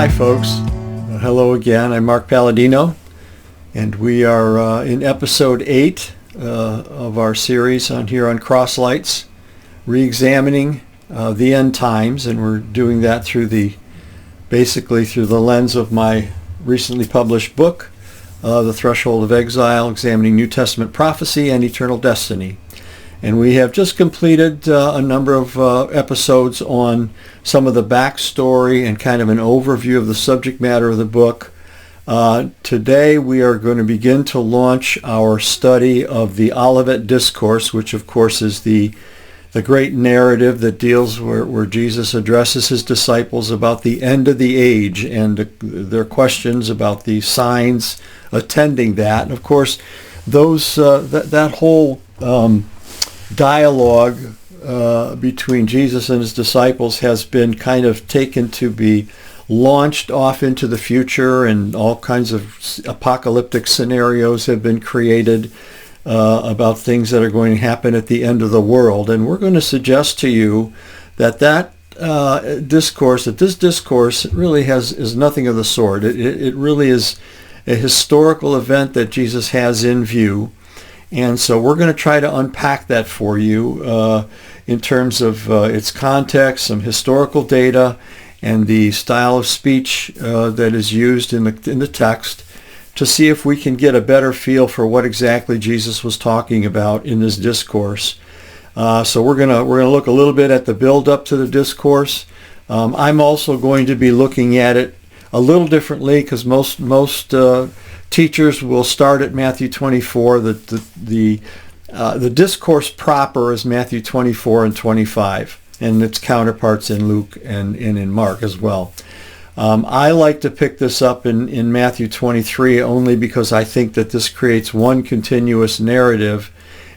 Hi folks, hello again. I'm Marc Paladino, and we are in episode 8 of our series here on Crosslights, re-examining the end times, and we're doing that basically through the lens of my recently published book, The Threshold of Exile, examining New Testament prophecy and eternal destiny. And we have just completed a number of episodes on some of the backstory and kind of an overview of the subject matter of the book. Today we are going to begin to launch our study of the Olivet Discourse, which of course is the great narrative that deals where Jesus addresses his disciples about the end of the age and their questions about the signs attending that. And of course, that whole dialogue between Jesus and his disciples has been kind of taken to be launched off into the future, and all kinds of apocalyptic scenarios have been created about things that are going to happen at the end of the world. And we're going to suggest to you that this discourse really is nothing of the sort. It really is a historical event that Jesus has in view. And so we're going to try to unpack that for you in terms of its context, some historical data, and the style of speech that is used in the text, to see if we can get a better feel for what exactly Jesus was talking about in this discourse. So we're gonna look a little bit at the build up to the discourse. I'm also going to be looking at it a little differently, because most teachers will start at Matthew 24. The discourse proper is Matthew 24 and 25, and its counterparts in Luke and in Mark as well. I like to pick this up in Matthew 23 only because I think that this creates one continuous narrative.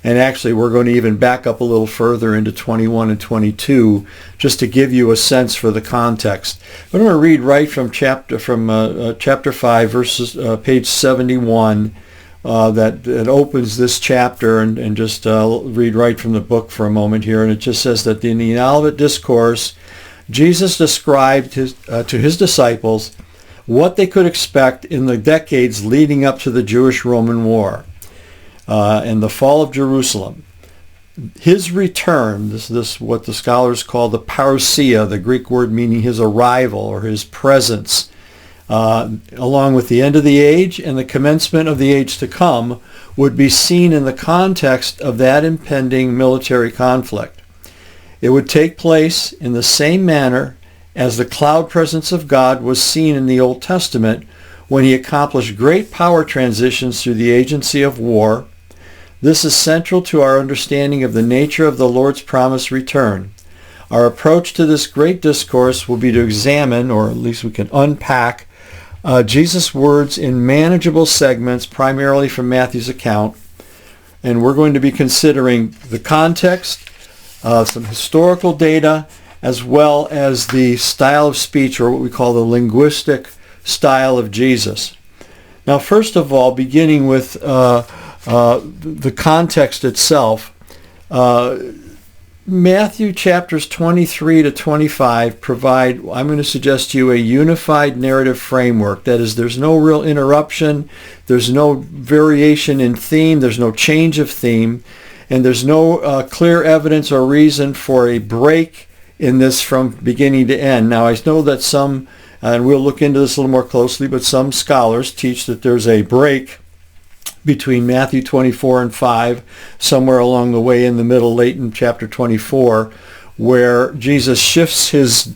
And actually, we're going to even back up a little further into 21 and 22 just to give you a sense for the context. I'm going to read right from chapter 5, page 71, that opens this chapter, and just read right from the book for a moment here. And it just says that in the Olivet Discourse, Jesus described to his disciples what they could expect in the decades leading up to the Jewish-Roman War. And the fall of Jerusalem. His return, this what the scholars call the parousia, the Greek word meaning his arrival or his presence, along with the end of the age and the commencement of the age to come, would be seen in the context of that impending military conflict. It would take place in the same manner as the cloud presence of God was seen in the Old Testament, when he accomplished great power transitions through the agency of war. This is central to our understanding of the nature of the Lord's promised return. Our approach to this great discourse will be to examine, or at least we can unpack, Jesus' words in manageable segments, primarily from Matthew's account. And we're going to be considering the context, some historical data, as well as the style of speech, or what we call the linguistic style of Jesus. Now, first of all, beginning with the context itself, Matthew chapters 23 to 25 provide, I'm going to suggest to you, a unified narrative framework. That is, there's no real interruption, there's no variation in theme, there's no change of theme, and there's no clear evidence or reason for a break in this from beginning to end. Now, I know that some, and we'll look into this a little more closely, but some scholars teach that there's a break between Matthew 24 and 5, somewhere along the way in the middle, late in chapter 24, where Jesus shifts his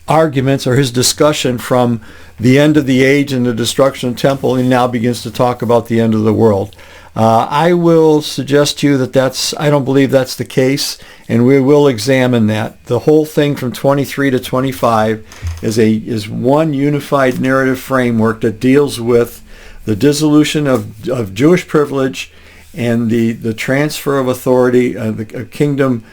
arguments or his discussion from the end of the age and the destruction of the temple, and now begins to talk about the end of the world. I will suggest to you that I don't believe that's the case, and we will examine that. The whole thing from 23 to 25 is one unified narrative framework that deals with the dissolution of Jewish privilege and the transfer of authority, the kingdom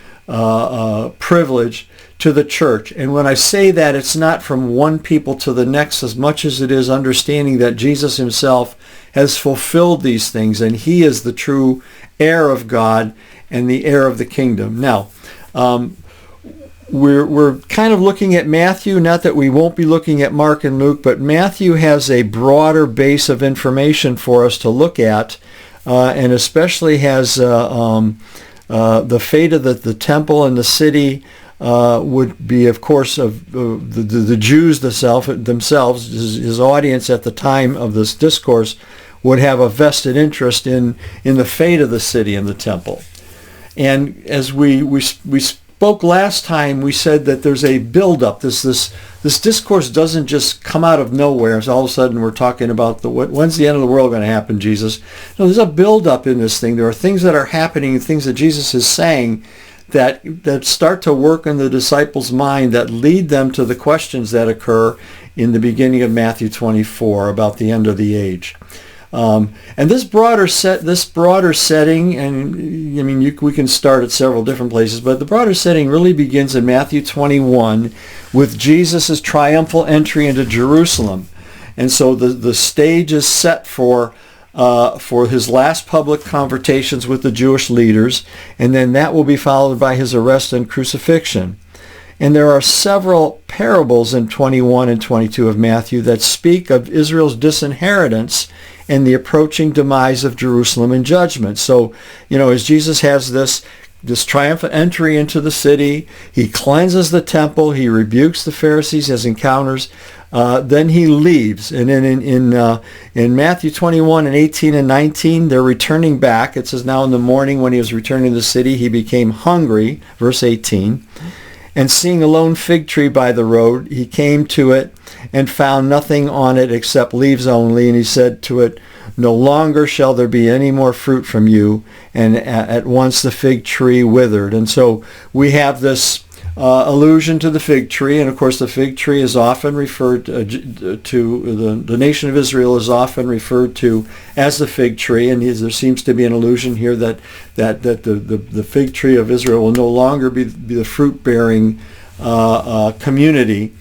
privilege to the church. And when I say that, it's not from one people to the next as much as it is understanding that Jesus himself has fulfilled these things, and he is the true heir of God and the heir of the kingdom. Now, we're kind of looking at Matthew, not that we won't be looking at Mark and Luke, but Matthew has a broader base of information for us to look at, and especially has the fate of the temple and the city would be, of course, of the Jews themselves. His audience at the time of this discourse would have a vested interest in the fate of the city and the temple. And as we spoke last time, we said that there's a build-up. This discourse doesn't just come out of nowhere. So all of a sudden we're talking about when's the end of the world going to happen, Jesus? No, there's a build-up in this thing. There are things that are happening, things that Jesus is saying that start to work in the disciples' mind that lead them to the questions that occur in the beginning of Matthew 24 about the end of the age. And this broader setting, and I mean, we can start at several different places, but the broader setting really begins in Matthew 21 with Jesus' triumphal entry into Jerusalem. And so the stage is set for his last public confrontations with the Jewish leaders, and then that will be followed by his arrest and crucifixion. And there are several parables in 21 and 22 of Matthew that speak of Israel's disinheritance and the approaching demise of Jerusalem in judgment. So, as Jesus has this triumphant entry into the city, he cleanses the temple, he rebukes the Pharisees, has encounters, then he leaves. And then in Matthew 21 and 18 and 19, they're returning back. It says, now in the morning when he was returning to the city, he became hungry, verse 18. And seeing a lone fig tree by the road, he came to it and found nothing on it except leaves only. And he said to it, no longer shall there be any more fruit from you. And at once the fig tree withered. And so we have this allusion to the fig tree. And of course the fig tree is often referred to the nation of Israel is often referred to as the fig tree. And there seems to be an allusion here that the fig tree of Israel will no longer be the fruit-bearing community.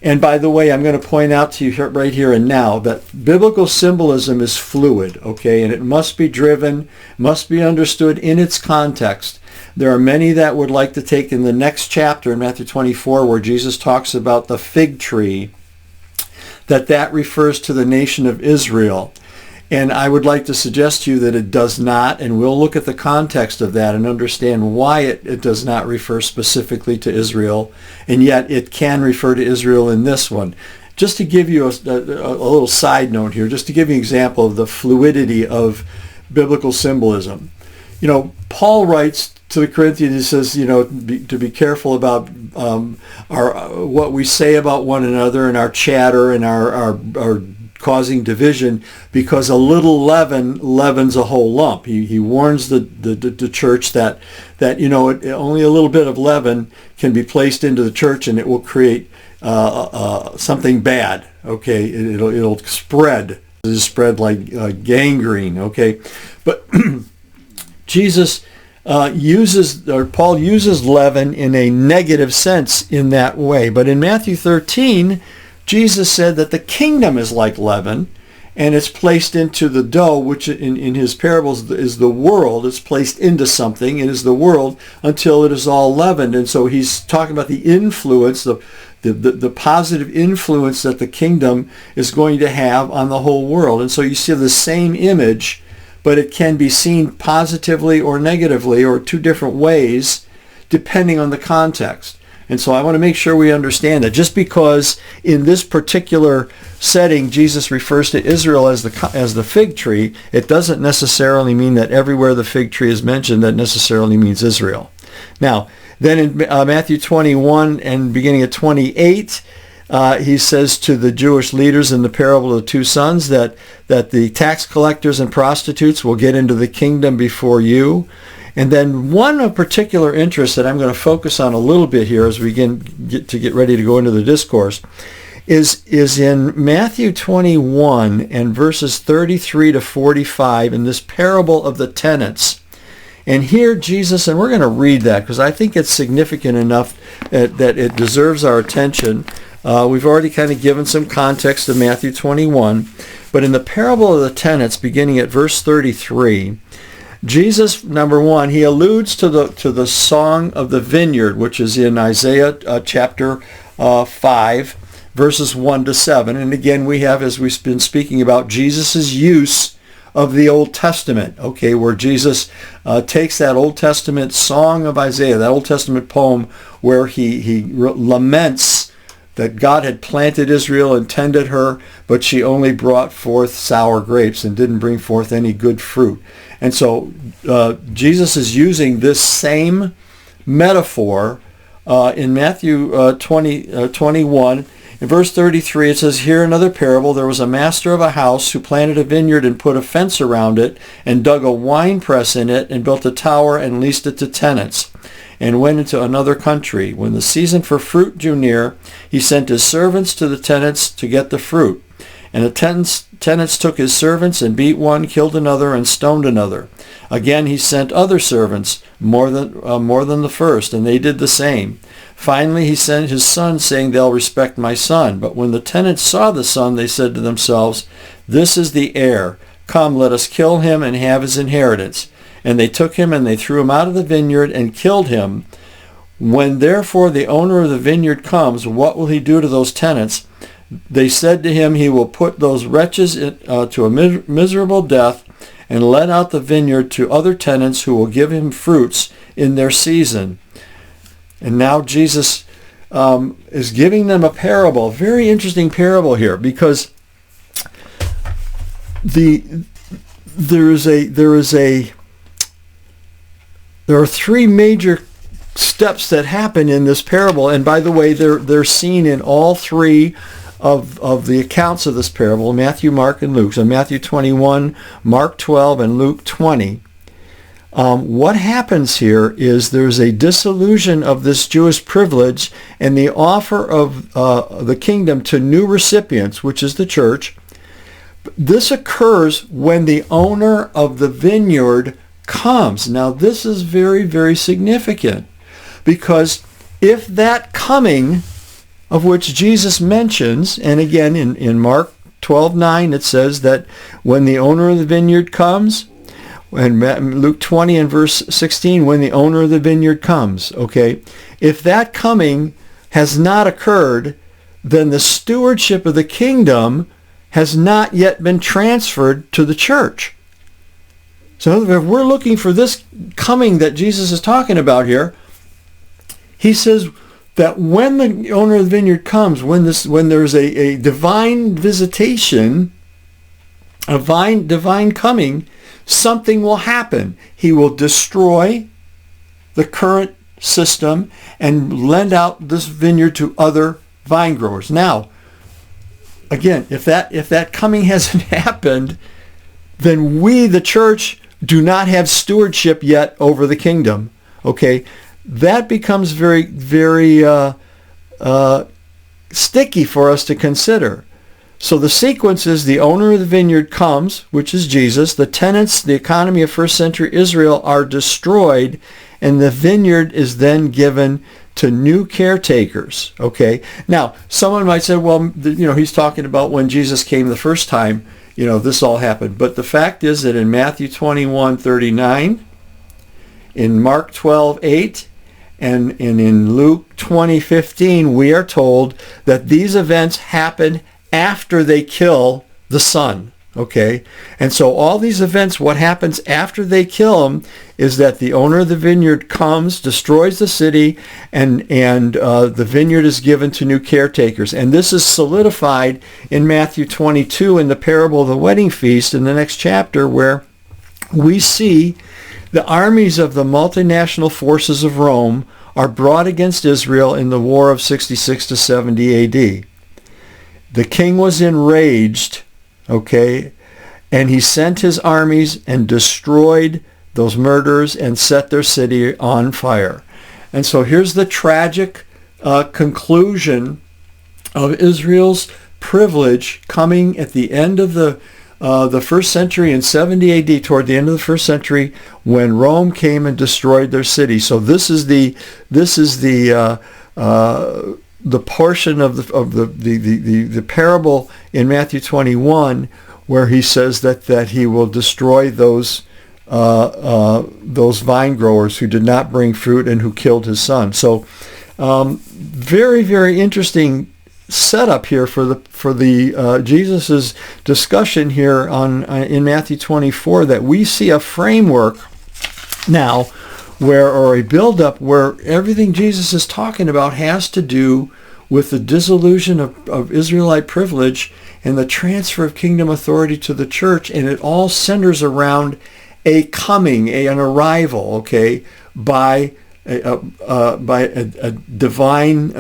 And by the way, I'm going to point out to you right here and now that biblical symbolism is fluid, okay? And it must be driven, must be understood in its context. There are many that would like to take in the next chapter in Matthew 24 where Jesus talks about the fig tree, that refers to the nation of Israel. And I would like to suggest to you that it does not, and we'll look at the context of that and understand why it does not refer specifically to Israel, and yet it can refer to Israel in this one. Just to give you a little side note here, just to give you an example of the fluidity of biblical symbolism. Paul writes to the Corinthians, he says, to be careful about what we say about one another and our chatter and our causing division, because a little leaven leavens a whole lump. He warns the church that only a little bit of leaven can be placed into the church and it will create something bad. Okay, it'll spread. It'll spread like gangrene. Okay, but Jesus Paul uses leaven in a negative sense in that way. But in Matthew 13, Jesus said that the kingdom is like leaven, and it's placed into the dough, which in his parables is the world. It's placed into something. It is the world until it is all leavened. And so he's talking about the influence, the positive influence that the kingdom is going to have on the whole world. And so you see the same image, but it can be seen positively or negatively or two different ways depending on the context. And so I want to make sure we understand that just because in this particular setting Jesus refers to Israel as the fig tree, it doesn't necessarily mean that everywhere the fig tree is mentioned that necessarily means Israel. Now, then in Matthew 21 and beginning at 28, he says to the Jewish leaders in the parable of the two sons that the tax collectors and prostitutes will get into the kingdom before you. And then one of particular interest that I'm going to focus on a little bit here as we get ready to go into the discourse is in Matthew 21 and verses 33 to 45 in this parable of the tenants. And here Jesus, and we're going to read that because I think it's significant enough that it deserves our attention. We've already kind of given some context to Matthew 21, but in the parable of the tenants, beginning at verse 33, Jesus, number one, he alludes to the song of the vineyard, which is in Isaiah chapter 5, verses 1 to 7. And again, we have, as we've been speaking about, Jesus' use of the Old Testament, okay, where Jesus takes that Old Testament song of Isaiah, that Old Testament poem where he laments that God had planted Israel and tended her, but she only brought forth sour grapes and didn't bring forth any good fruit. And so Jesus is using this same metaphor in Matthew 21. In verse 33, it says, "Here another parable. There was a master of a house who planted a vineyard and put a fence around it and dug a wine press in it and built a tower and leased it to tenants and went into another country. When the season for fruit drew near, he sent his servants to the tenants to get the fruit. And the tenants took his servants and beat one, killed another, and stoned another. Again he sent other servants, more than the first, and they did the same. Finally he sent his son, saying, 'They'll respect my son.' But when the tenants saw the son, they said to themselves, 'This is the heir. Come, let us kill him and have his inheritance.' And they took him and they threw him out of the vineyard and killed him. When therefore the owner of the vineyard comes, what will he do to those tenants? They said to him, 'He will put those wretches to a miserable death and let out the vineyard to other tenants who will give him fruits in their season.'" And now Jesus is giving them a parable, a very interesting parable here, because there are three major steps that happen in this parable, and by the way, they're seen in all three of the accounts of this parable: Matthew, Mark, and Luke. So Matthew 21, Mark 12, and Luke 20. What happens here is there's a dissolution of this Jewish privilege and the offer of the kingdom to new recipients, which is the church. This occurs when the owner of the vineyard comes. Now this is very, very significant, because if that coming of which Jesus mentions, and again in Mark 12:9 it says that when the owner of the vineyard comes, and Luke 20 and verse 16, when the owner of the vineyard comes, okay? If that coming has not occurred, then the stewardship of the kingdom has not yet been transferred to the church. So if we're looking for this coming that Jesus is talking about here, he says that when the owner of the vineyard comes, when there's a divine visitation, a divine coming, something will happen. He will destroy the current system and lend out this vineyard to other vine growers. Now, again, if that coming hasn't happened, then we, the church, do not have stewardship yet over the kingdom. Okay, that becomes very, very sticky for us to consider. So the sequence is the owner of the vineyard comes, which is Jesus. The tenants, the economy of first century Israel, are destroyed, and the vineyard is then given to new caretakers. Okay. Now, someone might say, well, he's talking about when Jesus came the first time, this all happened. But the fact is that in Matthew 21:39, in Mark 12:8, and in Luke 20:15, we are told that these events happen after they kill the son. Okay, and so all these events, what happens after they kill him is that the owner of the vineyard comes, destroys the city, and the vineyard is given to new caretakers. And this is solidified in Matthew 22 in the parable of the wedding feast in the next chapter, where we see the armies of the multinational forces of Rome are brought against Israel in the war of 66 to 70 AD. The king was enraged, okay, and he sent his armies and destroyed those murderers and set their city on fire. And so here's the tragic conclusion of Israel's privilege coming at the end of the first century in 70 AD, toward the end of the first century, when Rome came and destroyed their city. So this is the portion of the parable in Matthew 21 where he says that he will destroy those those vine growers who did not bring fruit and who killed his son. So very, very interesting setup here for the Jesus's discussion here in Matthew 24, that we see a framework now or a build-up where everything Jesus is talking about has to do with the dissolution of Israelite privilege and the transfer of kingdom authority to the church, and it all centers around a coming, an arrival, okay, by a divine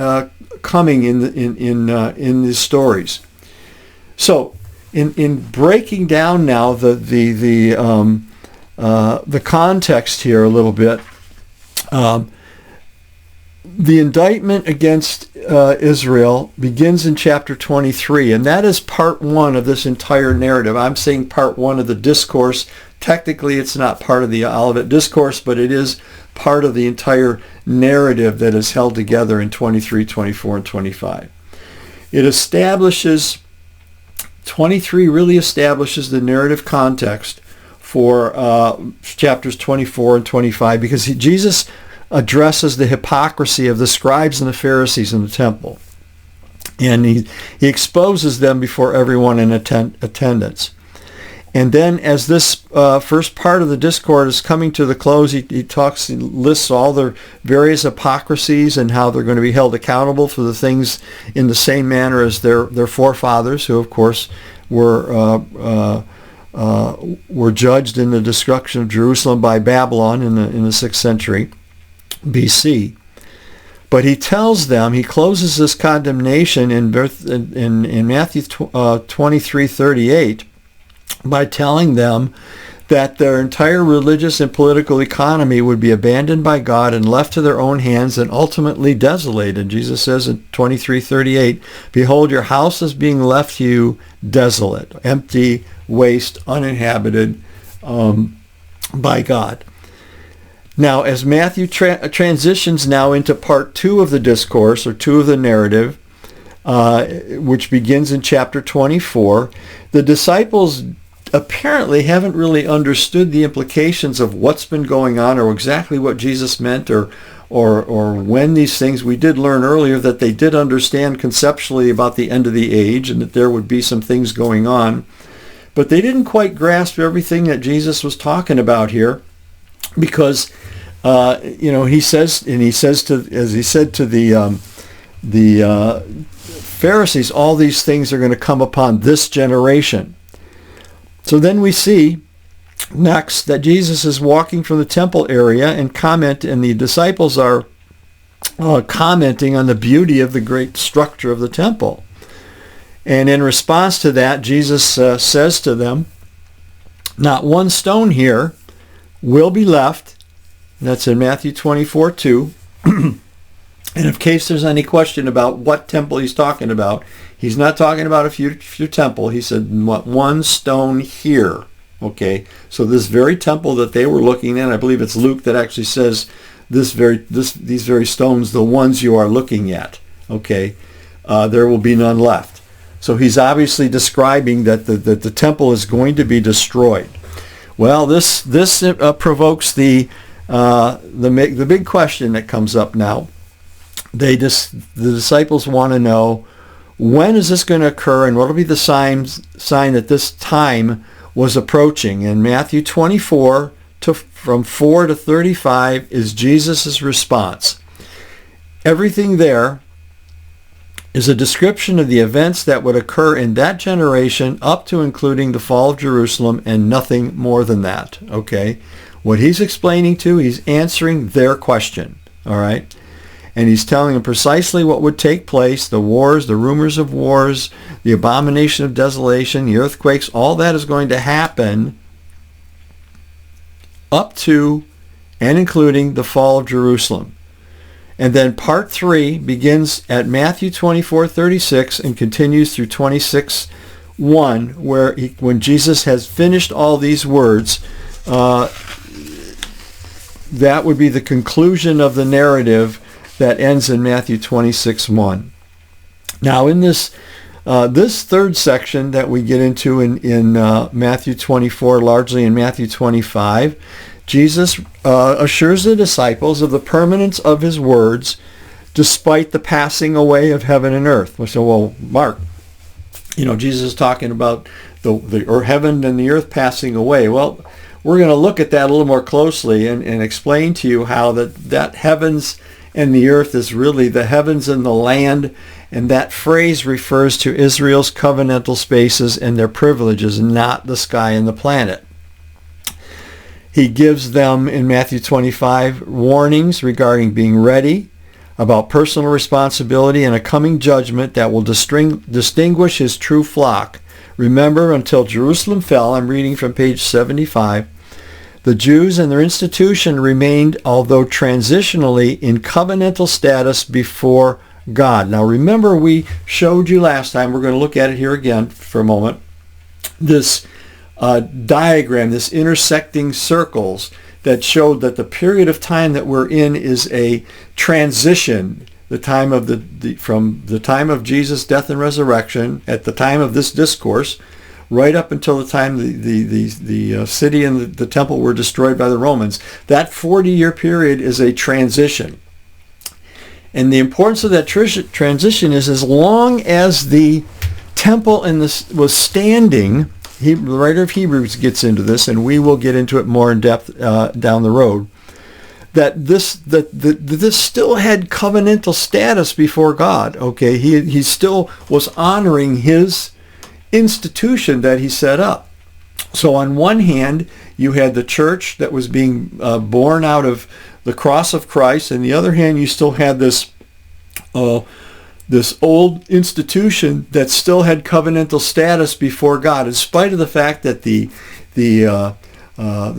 coming in these stories. So, in breaking down now the context here a little bit, the indictment against Israel begins in chapter 23, and that is part one of this entire narrative. I'm saying part one of the discourse. Technically, it's not part of the Olivet Discourse, but it is part of the entire narrative that is held together in 23, 24, and 25. 23 really establishes the narrative context for chapters 24 and 25, because Jesus addresses the hypocrisy of the scribes and the Pharisees in the temple. And he exposes them before everyone in attendance. And then as this first part of the discourse is coming to the close, he lists all their various hypocrisies and how they're going to be held accountable for the things in the same manner as their forefathers, who of course were judged in the destruction of Jerusalem by Babylon in the 6th century BC. But he tells them, he closes this condemnation in Matthew 23:38 by telling them that their entire religious and political economy would be abandoned by God and left to their own hands and ultimately desolated. Jesus says in 23:38, "Behold, your house is being left to you desolate, empty, waste, uninhabited by God." Now, as Matthew transitions now into part 2 of the discourse, or 2 of the narrative, which begins in chapter 24, the disciples apparently haven't really understood the implications of what's been going on, or exactly what Jesus meant, or when these things. We did learn earlier that they did understand conceptually about the end of the age and that there would be some things going on, but they didn't quite grasp everything that Jesus was talking about here, because he says as he said to the Pharisees, all these things are going to come upon this generation. So then we see next that Jesus is walking from the temple area and the disciples are commenting on the beauty of the great structure of the temple. And in response to that, Jesus says to them, "Not one stone here will be left." That's in Matthew 24:2. And in case there's any question about what temple he's talking about, he's not talking about a future temple. He said, one stone here. Okay, so this very temple that they were looking at, I believe it's Luke that actually says these very stones, the ones you are looking at. Okay, there will be none left. So he's obviously describing that the temple is going to be destroyed. Well, this provokes the big question that comes up now. The disciples want to know, when is this going to occur, and what will be the sign that this time was approaching? And Matthew 24 from 4 to 35 is Jesus' response. Everything there is a description of the events that would occur in that generation, up to including the fall of Jerusalem, and nothing more than that. Okay? What he's explaining he's answering their question. All right? And he's telling them precisely what would take place, the wars, the rumors of wars, the abomination of desolation, the earthquakes, all that is going to happen up to and including the fall of Jerusalem. And then part 3 begins at Matthew 24:36 and continues through 26:1, where when Jesus has finished all these words, that would be the conclusion of the narrative that ends in Matthew 26:1. Now, in this This third section that we get into in Matthew 24, largely in Matthew 25, Jesus assures the disciples of the permanence of his words despite the passing away of heaven and earth. We say, well, Mark, Jesus is talking about the heaven and the earth passing away. Well, we're going to look at that a little more closely and explain to you how that heavens and the earth is really the heavens and the land, and that phrase refers to Israel's covenantal spaces and their privileges, not the sky and the planet. He gives them in Matthew 25 warnings regarding being ready, about personal responsibility, and a coming judgment that will distinguish his true flock. Remember, until Jerusalem fell, I'm reading from page 75, the Jews and their institution remained, although transitionally, in covenantal status before God. Now remember, we showed you last time, we're going to look at it here again for a moment, this diagram, this intersecting circles that showed that the period of time that we're in is a transition, the time of from the time of Jesus' death and resurrection, at the time of this discourse, right up until the time the city and the temple were destroyed by the Romans. That 40-year period is a transition. And the importance of that transition is, as long as the temple was standing, the writer of Hebrews gets into this, and we will get into it more in depth down the road, that this still had covenantal status before God. Okay, he still was honoring his institution that he set up. So on one hand, you had the church that was being born out of the cross of Christ, and the other hand, you still had this old institution that still had covenantal status before God, in spite of the fact that the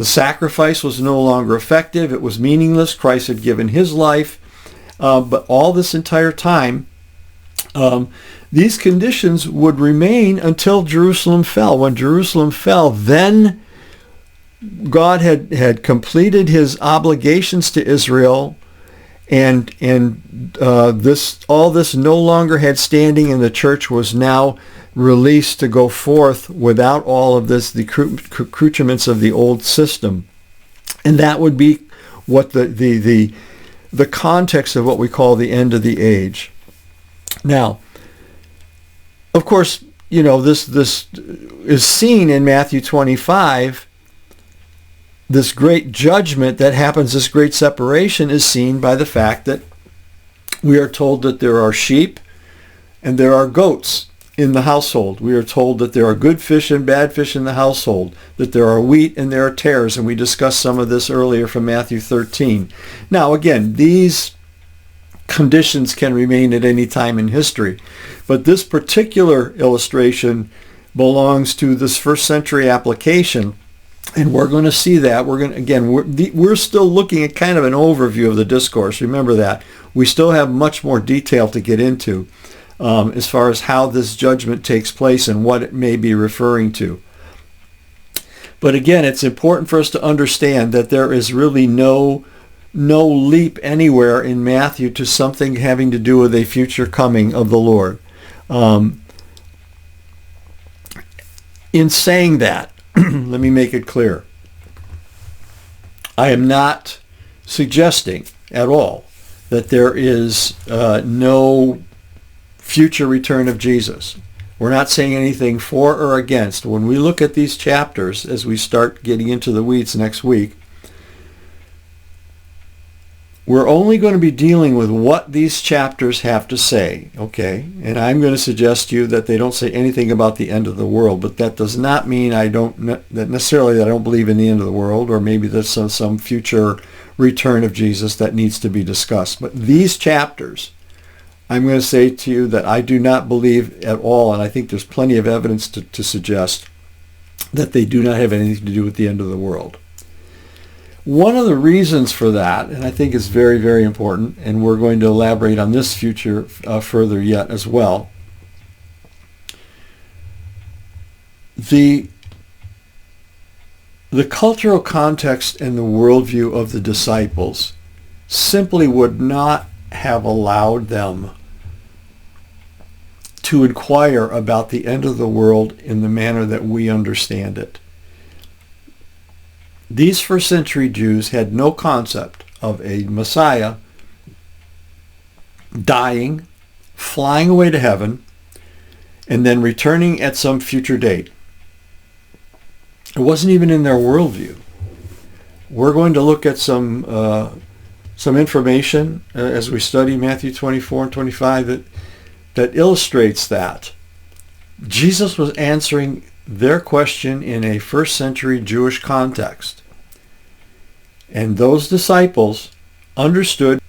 sacrifice was no longer effective. It was meaningless. Christ had given his life. But all this entire time, these conditions would remain until Jerusalem fell. When Jerusalem fell, then God had completed his obligations to Israel, and all this no longer had standing, and the church was now released to go forth without all of this, the accoutrements of the old system. And that would be what the context of what we call the end of the age. Now, of course, this is seen in Matthew 25. This great judgment that happens, this great separation, is seen by the fact that we are told that there are sheep and there are goats in the household. We are told that there are good fish and bad fish in the household, that there are wheat and there are tares, and we discussed some of this earlier from Matthew 13. Now, again, these conditions can remain at any time in history, but this particular illustration belongs to this first century application. And we're going to see that. We're still looking at kind of an overview of the discourse. Remember that. We still have much more detail to get into as far as how this judgment takes place and what it may be referring to. But again, it's important for us to understand that there is really no leap anywhere in Matthew to something having to do with a future coming of the Lord. In saying that, let me make it clear. I am not suggesting at all that there is no future return of Jesus. We're not saying anything for or against. When we look at these chapters, as we start getting into the weeds next week, we're only going to be dealing with what these chapters have to say, okay? And I'm going to suggest to you that they don't say anything about the end of the world, but that does not mean that I don't believe in the end of the world, or maybe there's some future return of Jesus that needs to be discussed. But these chapters, I'm going to say to you that I do not believe at all, and I think there's plenty of evidence to suggest that they do not have anything to do with the end of the world. One of the reasons for that, and I think is very, very important, and we're going to elaborate on this future further yet as well, the cultural context and the worldview of the disciples simply would not have allowed them to inquire about the end of the world in the manner that we understand it. These first century Jews had no concept of a Messiah dying, flying away to heaven, and then returning at some future date. It wasn't even in their worldview. We're going to look at some information as we study Matthew 24 and 25 that illustrates that. Jesus was answering their question in a first century Jewish context. And those disciples understood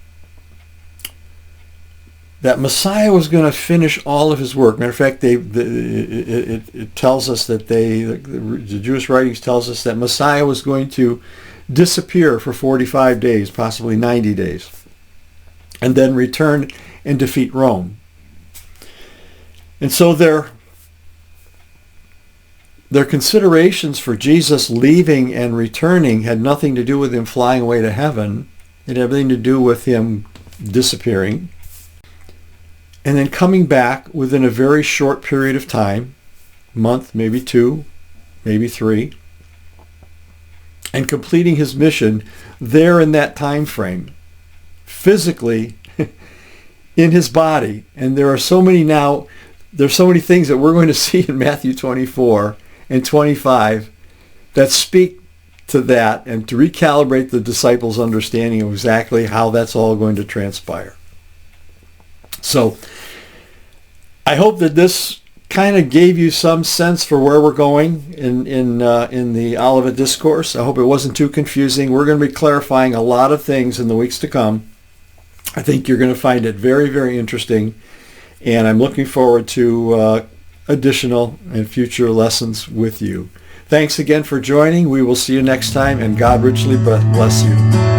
that Messiah was going to finish all of his work. Matter of fact, it tells us that the Jewish writings tells us that Messiah was going to disappear for 45 days, possibly 90 days, and then return and defeat Rome. And so their considerations for Jesus leaving and returning had nothing to do with him flying away to heaven. It had everything to do with him disappearing and then coming back within a very short period of time, month, maybe 2, maybe 3, and completing his mission there in that time frame, physically in his body. And there's so many things that we're going to see in Matthew 24 and 25 that speak to that and to recalibrate the disciples' understanding of exactly how that's all going to transpire. So I hope that this kind of gave you some sense for where we're going in the Olivet Discourse. I hope it wasn't too confusing. We're going to be clarifying a lot of things in the weeks to come. I think you're going to find it very, very interesting, and I'm looking forward to additional and future lessons with you. Thanks again for joining. We will see you next time, and God richly bless you.